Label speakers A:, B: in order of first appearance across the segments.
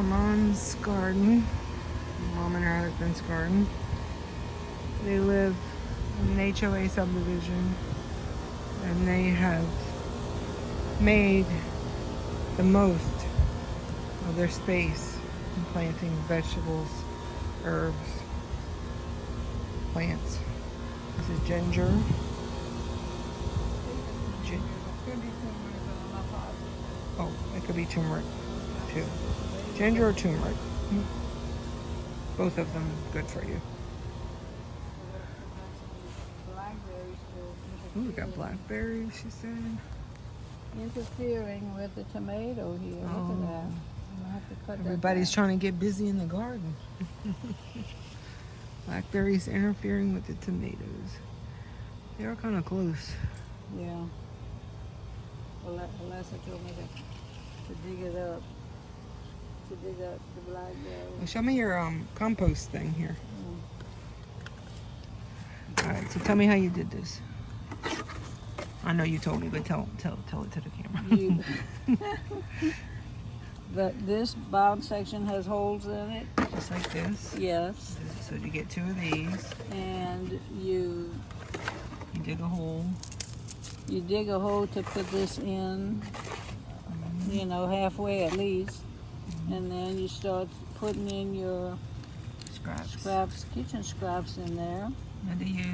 A: Armand's garden, Mom and her husband's garden. They live in an HOA subdivision, and they have made the most of their space in planting vegetables, herbs, plants. This is ginger. Oh, it could be turmeric too. Ginger or turmeric. Both of them good for you. Ooh, we got blackberries, she said.
B: Interfering with the tomato here. Look at that. I have to cut
A: Everybody's
B: that
A: trying to get busy in the garden. Blackberries interfering with the tomatoes. They are kind of close.
B: Yeah. Alessa told me to dig it up. To dig up the blackberries.
A: Well, show me your compost thing here. All right, so tell me how you did this. I know you told me, but tell it to the camera.
B: This bottom section has holes in it.
A: Just like this.
B: Yes.
A: So you get 2 of these.
B: And you
A: dig a hole.
B: You dig a hole to put this in, you know, halfway at least. And then you start putting in your scraps, kitchen scraps in there.
A: And do you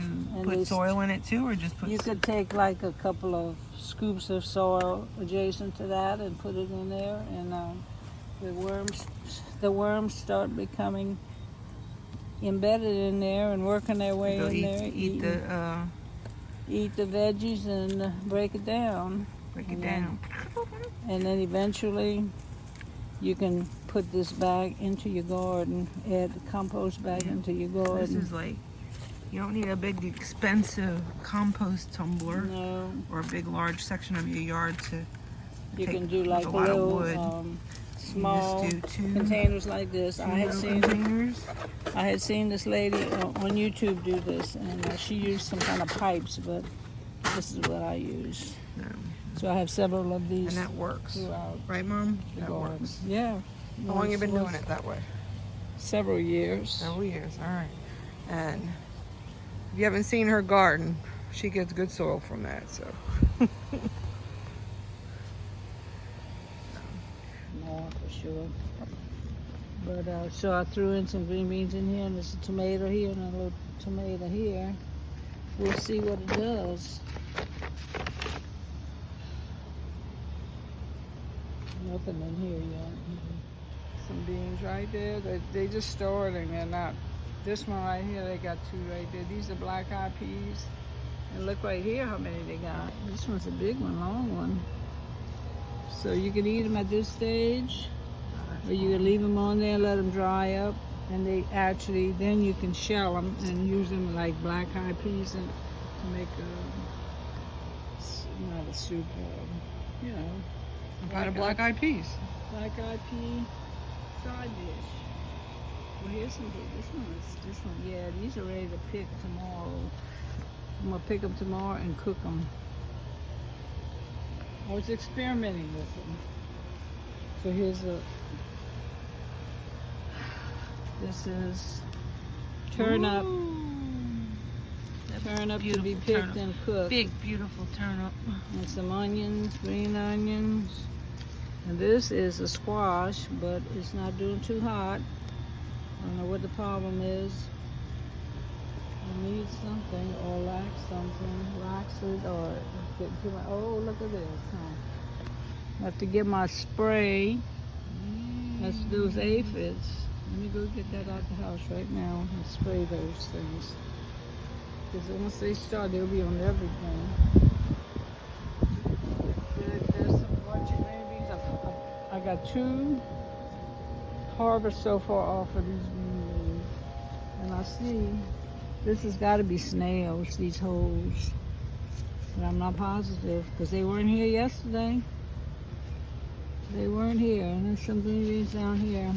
A: put soil in it too, or just put?
B: You could take like a couple of scoops of soil adjacent to that and put it in there, and the worms start becoming embedded in there and working their way in there. Eat the veggies and break it down. And then eventually you can put this back into your garden, add the compost back into your garden.
A: This is like, you don't need a big expensive compost tumbler.
B: No.
A: Or a big large section of your yard to
B: You
A: take
B: can do like
A: a lot
B: little
A: of wood.
B: small
A: You just do
B: containers like this. I had seen this lady on YouTube do this, and she used some kind of pipes, but this is what I use. So I have several of these.
A: And that works.
B: Throughout
A: right, Mom?
B: That works. Yeah.
A: How long have you been doing it that way?
B: Several years.
A: Several years, all right. And if you haven't seen her garden, she gets good soil from that, so.
B: No, for sure. But so I threw in some green beans in here, and there's a tomato here and a little tomato here. We'll see what it does. Nothing in here yet. Some beans right there. They just starting. They're not. This one right here, they got 2 right there. These are black-eyed peas. And look right here how many they got. This one's a big one, long one. So you can eat them at this stage, or you can leave them on there and let them dry up. And they actually, then you can shell them and use them like black-eyed peas and to make not a soup, you know.
A: A pot of black-eyed peas.
B: Black-eyed pea side dish. Well, here's some good. This one, yeah, these are ready to pick tomorrow. I'm gonna pick them tomorrow and cook them. I was experimenting with them. So here's this is turnip. Turnip to be picked and cooked.
A: Big, beautiful turnip.
B: And some onions, green onions. And this is a squash, but it's not doing too hot. I don't know what the problem is. I need something or lack something. Lacks it or get too much. Oh, look at this, huh? I have to get my spray. That's those aphids. Let me go get that out the house right now and spray those things. Because once they start, they'll be on everything. There's some bunch of green beans. I got 2 harvests so far off of these green beans. And I see this has got to be snails, these holes. But I'm not positive because they weren't here yesterday. They weren't here. And there's some green beans down here.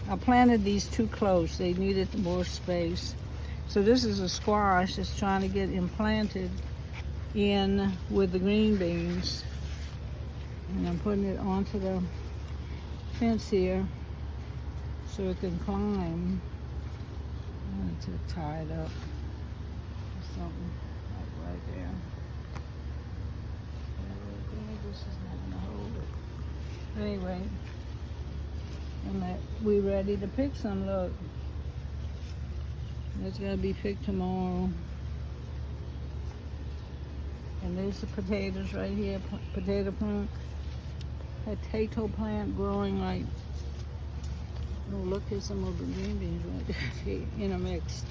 B: I planted these too close. They needed more space. So this is a squash that's trying to get implanted in with the green beans. And I'm putting it onto the fence here so it can climb. I need to tie it up or something like right there. This is not gonna hold it. Anyway, and that we ready to pick some. Look, it's gotta be picked tomorrow. And there's the potatoes right here, potato plant growing like, oh look, here's some of the green beans right there, intermixed.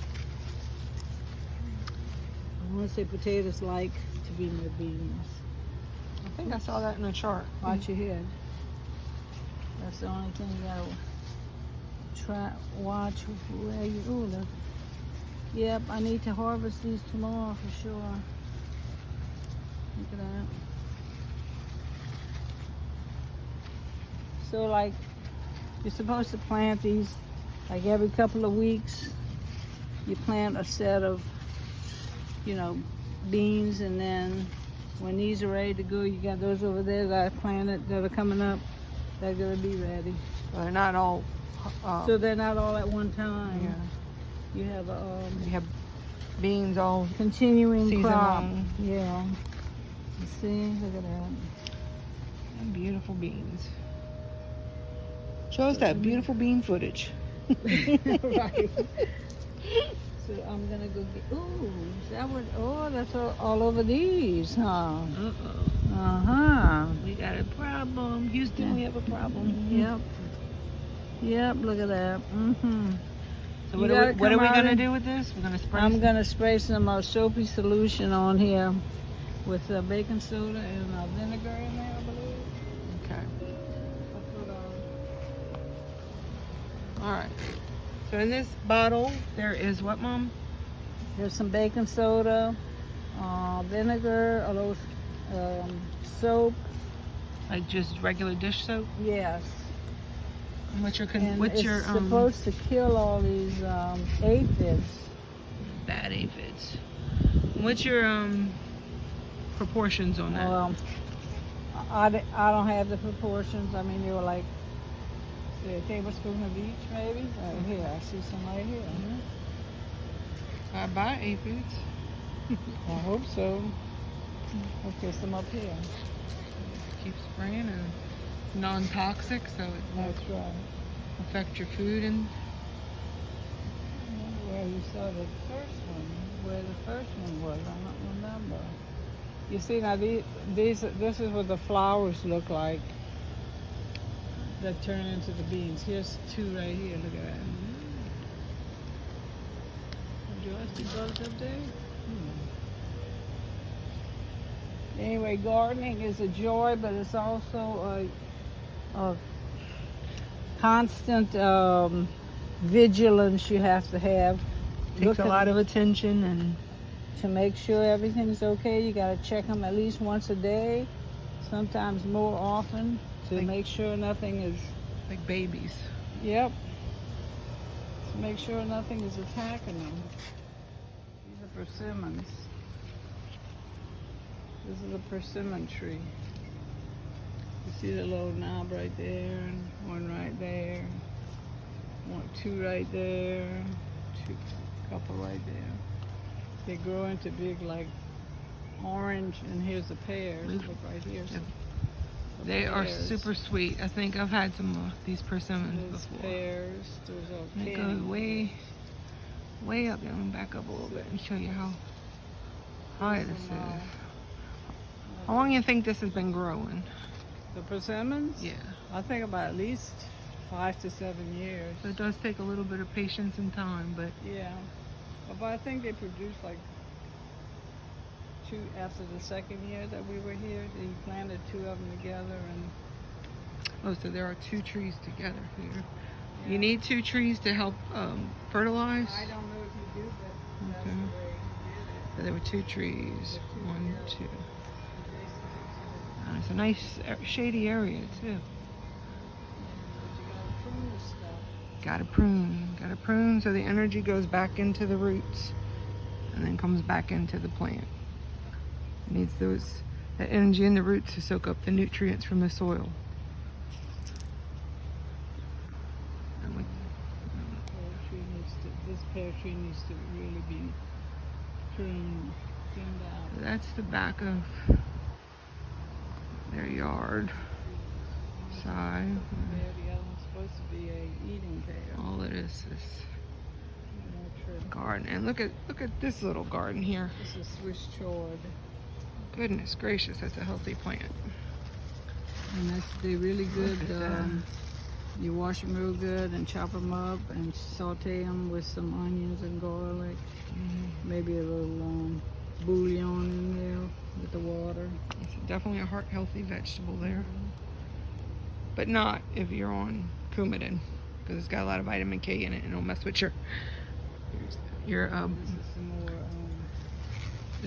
B: I want to say potatoes like to be near beans.
A: I think I saw that in the chart.
B: Watch your head. That's the only thing you gotta watch where you, ooh look. Yep, I need to harvest these tomorrow for sure. Look at that. So like, you're supposed to plant these like every couple of weeks. You plant a set of, beans, and then when these are ready to go, you got those over there that I planted that are coming up. They're gonna be ready.
A: Well, they're not all.
B: So they're not all at one time.
A: Yeah.
B: You have a
A: You have beans all
B: continuing
A: season
B: crop.
A: long.
B: Yeah. You see, look at that.
A: And beautiful beans. Show us that beautiful bean footage.
B: Right. So I'm gonna go get. Ooh, is that what? Oh, that's all over these, huh?
A: Uh-oh.
B: Uh-huh.
A: We got a problem. Houston,
B: Yeah.
A: we have a problem.
B: Yep. Yep. Look at that. Mm-hmm.
A: So what are we gonna do with this? We're gonna spray.
B: I'm gonna spray some soapy solution on here with baking soda and vinegar in there, I believe.
A: Okay.
B: I'll put
A: All right. So in this bottle, there is what, Mom?
B: There's some baking soda, vinegar, a little soap.
A: Like just regular dish soap?
B: Yes.
A: And what's your
B: And it's supposed to kill all these aphids.
A: bad aphids? And what's your proportions on that?
B: Well, I don't have the proportions. I mean, they were like a tablespoon of each, maybe. Here, I see some right here.
A: I buy aphids.
B: I hope so. Let's get some up here.
A: Keep spraying, and it's non-toxic, so it won't
B: That's right.
A: affect your food. And
B: I wonder where you saw the first one. Where the first one was, I don't remember. You see, now this is what the flowers look like that turn into the beans. Here's two right here. Look at that. Would you like to bugs up there? Anyway, gardening is a joy, but it's also a constant vigilance you have to have.
A: takes a lot of attention, and
B: to make sure everything's okay. You got to check them at least once a day, sometimes more often, to make sure nothing is.
A: like babies.
B: Yep. To make sure nothing is attacking them. These are persimmons. This is a persimmon tree. You see the little knob right there, and one right there, two right there, couple right there. They grow into big, like orange, and here's the pears. Look right here.
A: Yep. They are super sweet. I think I've had some of these persimmons
B: There's
A: before.
B: pears. There's a
A: It goes way up. Let me back up a little bit and show you how high this is. How long do you think this has been growing?
B: The persimmons?
A: Yeah.
B: I think about at least 5 to 7 years.
A: So it does take a little bit of patience and time, but
B: Yeah. But I think they produced like 2 after the second year that we were here. They planted 2 of them together, and
A: so there are 2 trees together here.
B: yeah.
A: You need 2 trees to help fertilize.
B: I don't know if you do, but that's
A: Okay.
B: the way he did it.
A: So there were 2 trees. 1, 2.
B: Adjacent to each other.
A: It's a nice shady area too.
B: But you gotta prune the stuff.
A: Gotta prune so the energy goes back into the roots and then comes back into the plant. It needs that energy in the roots to soak up the nutrients from the soil.
B: pear tree needs to really be cleaned out.
A: That's the back of their yard side.
B: Yeah, the other one's supposed to be a eating pear.
A: All it is
B: No tree.
A: garden. And look at this little garden here.
B: This is Swiss chard.
A: Goodness gracious, that's a healthy plant.
B: And they're really good.
A: Look at that.
B: You wash them real good and chop them up and saute them with some onions and garlic. Maybe a little bouillon in there with the water.
A: It's definitely a heart healthy vegetable there. But not if you're on Coumadin, because it's got a lot of vitamin K in it and it'll mess with your
B: This is some more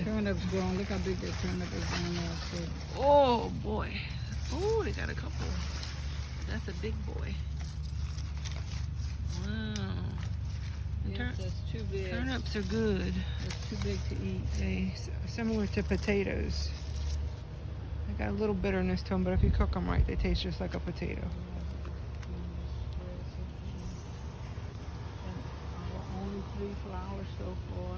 B: turnips growing. Look how big that turnip is growing out there.
A: oh boy. Oh, they got a couple. That's a big boy. Wow.
B: Yes, that's too big.
A: Turnips are good.
B: It's too big to eat.
A: They similar to potatoes. They got a little bitterness to them, but if you cook them right, they taste just like a potato.
B: Only 3 flowers so far.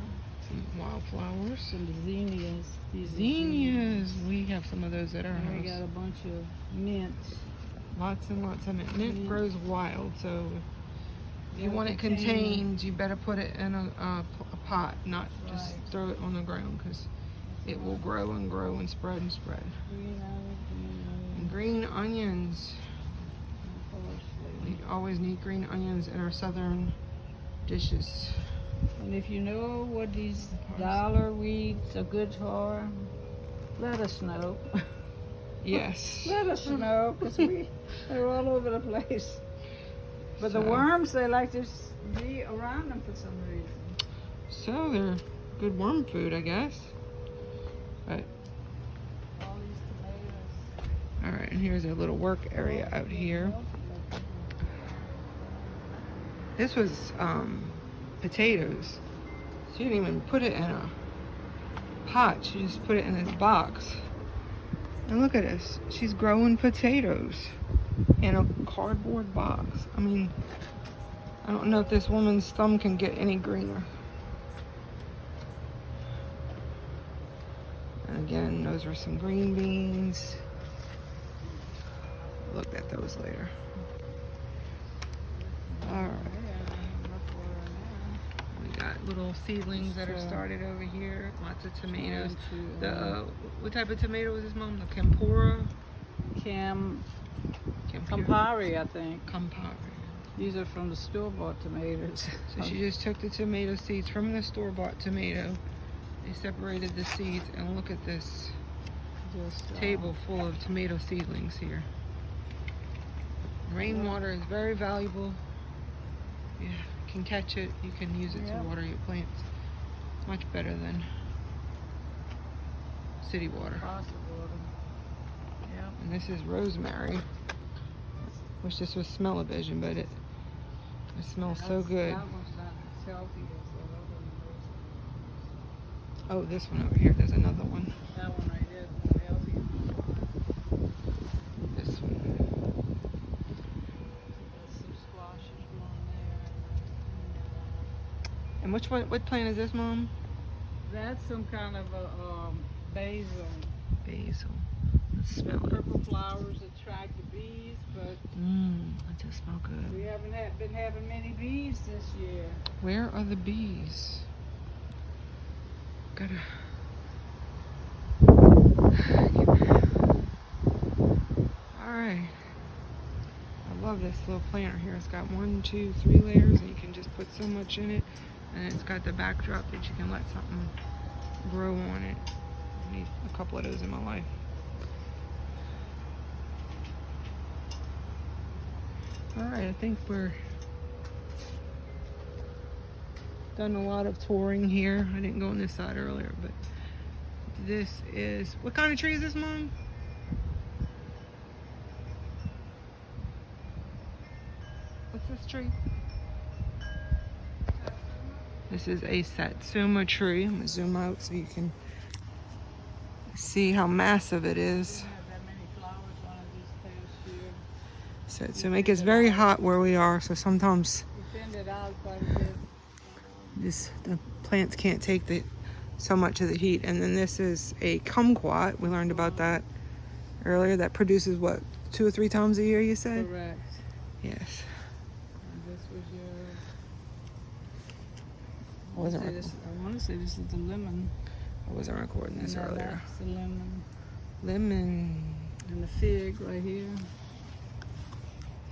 A: Some wildflowers.
B: Some zinnias. These are
A: Zinnias. We have some of those at our
B: And we
A: house.
B: got a bunch of mint.
A: Lots and lots of mint. Mint
B: Mint.
A: grows wild, so if you
B: Yeah,
A: want it contained, you better put it in a pot, not just
B: Right.
A: throw it on the ground, because it will grow and grow and spread and spread.
B: Green onions,
A: And green onions.
B: parsley.
A: We always need green onions in our southern dishes.
B: And if you know what these dollar weeds are good for, let us know.
A: Yes.
B: Let us know, because they're all over the place. But the
A: So-
B: worms, they like to be around them for some reason.
A: So they're good worm food, I guess. But
B: All these tomatoes.
A: all right, and here's a little work area out here. This was potatoes. She didn't even put it in a pot. She just put it in this box. And look at this. She's growing potatoes in a cardboard box. I mean, I don't know if this woman's thumb can get any greener. And again, those were some green beans. Look at those later. All right. We got little seedlings that are started over here. Lots of tomatoes. What type of tomato is this, Mom? The Campora?
B: Campari, I think.
A: Campari.
B: These are from the store-bought tomatoes.
A: So she just took the tomato seeds from the store-bought tomato. They separated the seeds, and look at this table full of tomato seedlings here. Rainwater is very valuable. You can catch it, you can use it to water your plants. It's much better than city water.
B: Yep.
A: And this is rosemary. Wish this was smell-o-vision, but it smells so good.
B: That one's not as healthy as the other one.
A: Oh, this one over here, there's another one.
B: That one right there is more healthy.
A: This one.
B: There's some squashes growing there.
A: And what plant is this, Mom?
B: That's some kind of a basil.
A: Basil. Let's
B: The
A: smell it.
B: purple flowers attract the bees, but
A: That just smell good.
B: we haven't been having many bees this year.
A: Where are the bees? Gotta. Alright. I love this little planter here. It's got 1, 2, 3 layers, and you can just put so much in it. And it's got the backdrop that you can let something grow on it. I need a couple of those in my life. Alright, I think we're done a lot of touring here. I didn't go on this side earlier, but this is, what kind of tree is this, Mom? What's this tree? This is a satsuma tree. I'm gonna zoom out so you can see how massive it is.
B: We have that many flowers on it this past year.
A: Satsuma. It gets very hot where we are, so sometimes
B: We thinned it out quite a bit.
A: The plants can't take so much of the heat. And then this is a kumquat. We learned about that earlier. That produces what, 2 or 3 times a year, you said?
B: Correct.
A: Yes.
B: And this was your.
A: I wasn't
B: I want to say this is the lemon.
A: I wasn't recording this earlier.
B: That's the lemon.
A: Lemon.
B: And the fig right here.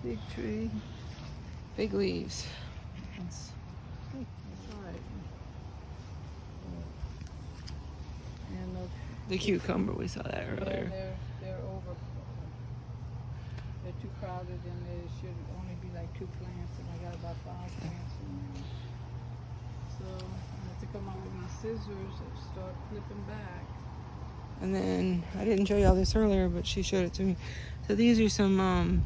B: Fig tree.
A: Big leaves.
B: That's right. And
A: The cucumber, we saw that earlier.
B: they're over. They're too crowded, and there should only be like 2 plants, and I got about 5 plants in there. So I have to come out with my scissors and start flipping back.
A: And then I didn't show y'all this earlier, but she showed it to me. So these are some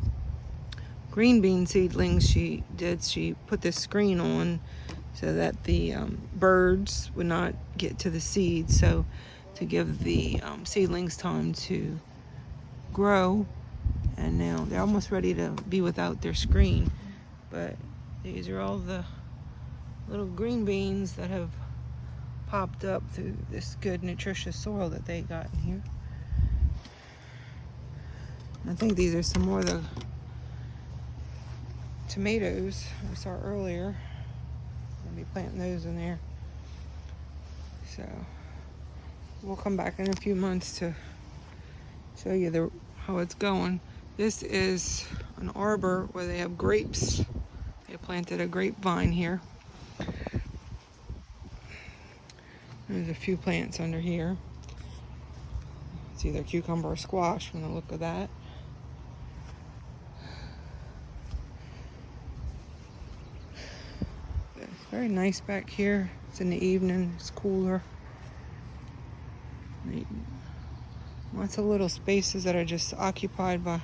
A: green bean seedlings she did. She put this screen on so that the birds would not get to the seeds. So to give the seedlings time to grow. And now they're almost ready to be without their screen. But these are all the little green beans that have popped up through this good nutritious soil that they got in here. I think these are some more of the tomatoes I saw earlier. I'll be planting those in there. So we'll come back in a few months to show you how it's going. This is an arbor where they have grapes. They planted a grapevine here. There's a few plants under here. It's either cucumber or squash from the look of that. It's very nice back here. It's in the evening, it's cooler. Lots of little spaces that are just occupied by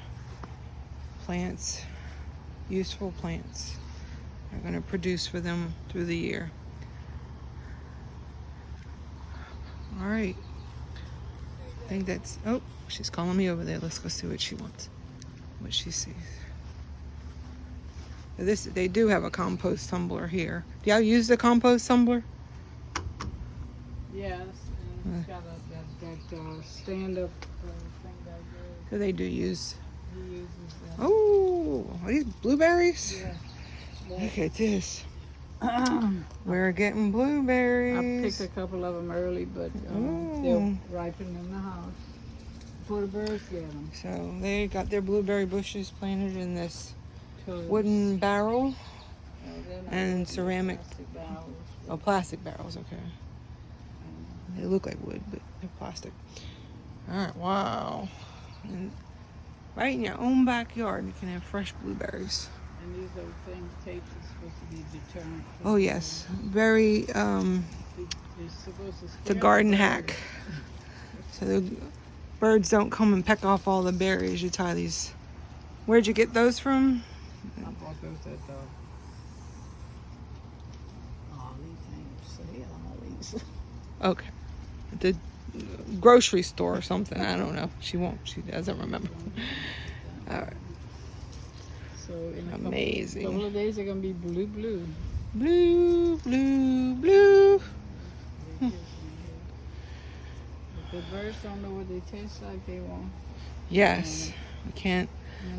A: plants, useful plants. They're going to produce for them through the year. All right. I think that's, oh, she's calling me over there. Let's go see what she wants, what she sees. They do have a compost tumbler here. Do y'all use the compost tumbler?
B: Yes, and it's got that stand-up thing back there.
A: So they do use.
B: He uses that.
A: Oh, are these blueberries?
B: Yeah.
A: Look at this. We're getting blueberries.
B: I picked a couple of them early, but they'll ripen in the house before the birds get them.
A: So they got their blueberry bushes planted in this wooden barrel and ceramic.
B: Plastic barrels.
A: Oh, plastic barrels. Okay. They look like wood, but they're plastic. All right. Wow. And right in your own backyard, you can have fresh blueberries.
B: And these are things taped are supposed to be deterrent.
A: Oh yes, very.
B: They're supposed to
A: It's a garden hack. So the birds don't come and peck off all the berries. You tie these. Where'd you get those from?
B: I bought those at the. Oh, these ain't sale. All these.
A: Okay, the grocery store or something. I don't know. She won't. She doesn't remember. All right.
B: So in a
A: Amazing.
B: couple of days they're gonna be blue.
A: Blue, blue, blue.
B: If the birds don't know what they taste like, they won't.
A: Yes, we can't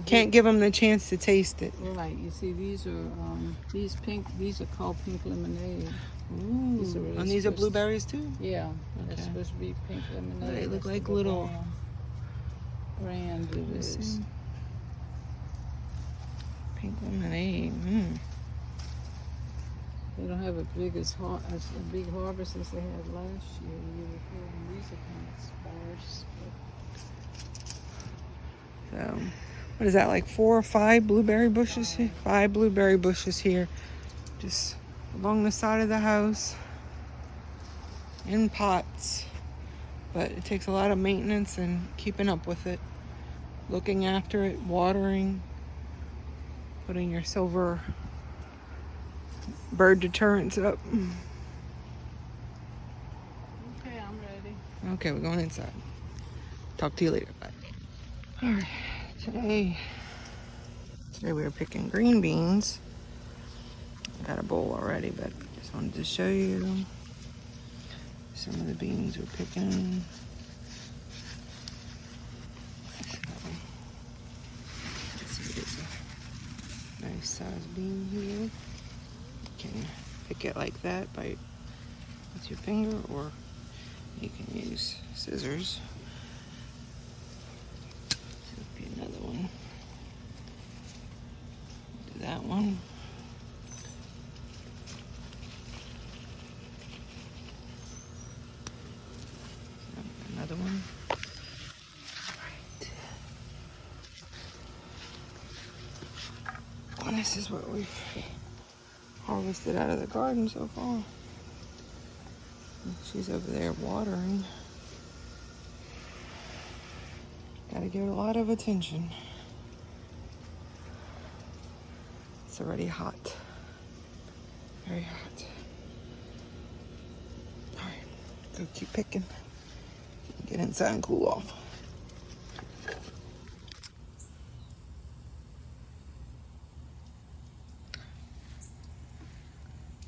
A: give them the chance to taste it.
B: Right. You see, these are these are called pink lemonade.
A: Ooh.
B: These are really
A: And these are blueberries too?
B: Yeah,
A: Okay.
B: it's supposed to be pink lemonade.
A: They look
B: That's
A: like
B: the
A: little
B: brand it is.
A: Pink lemonade.
B: They don't have a big harvest as they had last year. These are kind of sparse.
A: So, what is that, like 4 or 5 blueberry bushes here? 5 blueberry bushes here, just along the side of the house, in pots. But it takes a lot of maintenance and keeping up with it, looking after it, watering, putting your silver bird deterrents up.
B: Okay, I'm ready.
A: Okay, we're going inside. Talk to you later. Bye. All right, today we are picking green beans. got a bowl already, but just wanted to show you some of the beans we're picking. It's a nice sized bean here. You can pick it like that with your finger, or you can use scissors. Be another one. Do that one. Another one. Right. Well, this is what we've harvested out of the garden so far. She's over there watering. Gotta give it a lot of attention. It's already hot. Very hot. Alright, go keep picking. Get inside and cool off.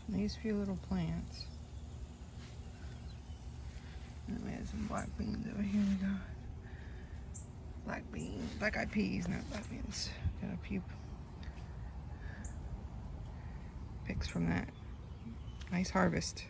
A: These few little plants. And we have some black beans over here. We got black beans, black-eyed peas, not black beans. Got a few picks from that. Nice harvest.